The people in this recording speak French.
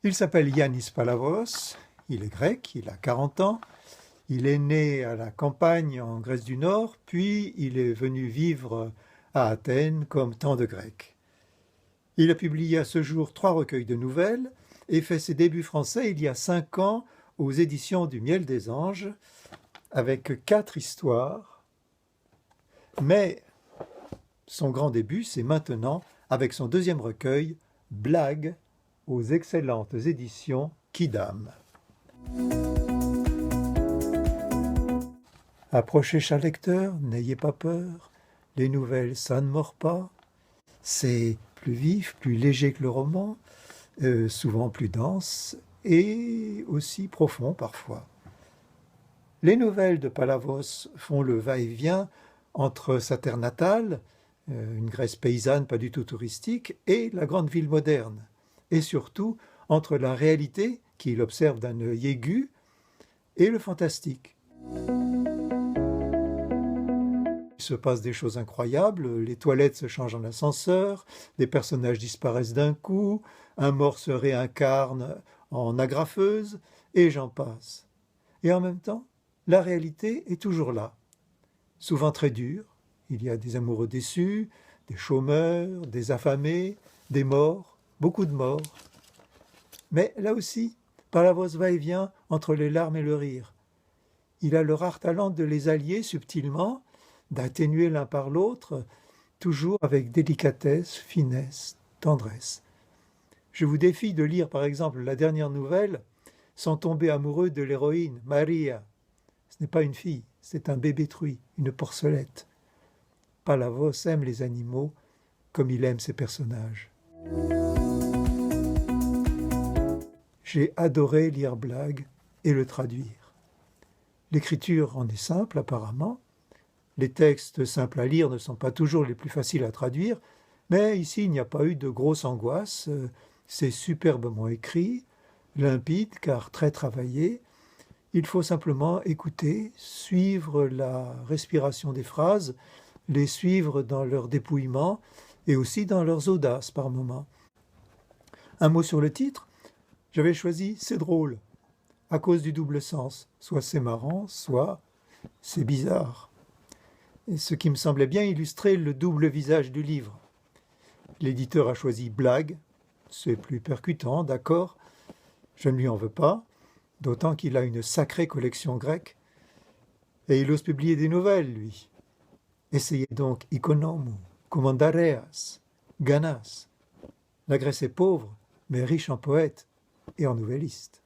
Il s'appelle Yannis Palavos, il est grec, il a 40 ans, il est né à la campagne en Grèce du Nord, puis il est venu vivre à Athènes comme tant de Grecs. Il a publié à ce jour 3 recueils de nouvelles et fait ses débuts français il y a 5 ans aux éditions du Miel des Anges, avec 4 histoires. Mais son grand début, c'est maintenant avec son deuxième recueil, Blagues, aux excellentes éditions Quidam. Approchez, cher lecteur, n'ayez pas peur, les nouvelles, ça ne mord pas. C'est plus vif, plus léger que le roman, souvent plus dense et aussi profond parfois. Les nouvelles de Palavos font le va-et-vient entre sa terre natale, une Grèce paysanne pas du tout touristique, et la grande ville moderne, et surtout entre la réalité, qu'il observe d'un œil aigu, et le fantastique. Il se passe des choses incroyables, les toilettes se changent en ascenseur, des personnages disparaissent d'un coup, un mort se réincarne en agrafeuse, et j'en passe. Et en même temps, la réalité est toujours là, souvent très dure. Il y a des amoureux déçus, des chômeurs, des affamés, des morts, beaucoup de morts. Mais là aussi, Palavos va et vient entre les larmes et le rire. Il a le rare talent de les allier subtilement, d'atténuer l'un par l'autre, toujours avec délicatesse, finesse, tendresse. Je vous défie de lire par exemple la dernière nouvelle sans tomber amoureux de l'héroïne, Maria. Ce n'est pas une fille, c'est un bébé truie, une porcelette. Palavos aime les animaux comme il aime ses personnages. J'ai adoré lire Blagues et le traduire. L'écriture en est simple apparemment. Les textes simples à lire ne sont pas toujours les plus faciles à traduire, mais ici il n'y a pas eu de grosse angoisse. C'est superbement écrit, limpide car très travaillé. Il faut simplement écouter, suivre la respiration des phrases, les suivre dans leur dépouillement et aussi dans leurs audaces par moments. Un mot sur le titre, j'avais choisi « C'est drôle » à cause du double sens. Soit c'est marrant, soit c'est bizarre. Et ce qui me semblait bien illustrer le double visage du livre. L'éditeur a choisi « Blague », c'est plus percutant, d'accord, je ne lui en veux pas, d'autant qu'il a une sacrée collection grecque, et il ose publier des nouvelles, lui. Essayez donc Ikonomou, Koumandareas, Ganas. La Grèce est pauvre, mais riche en poètes et en nouvellistes.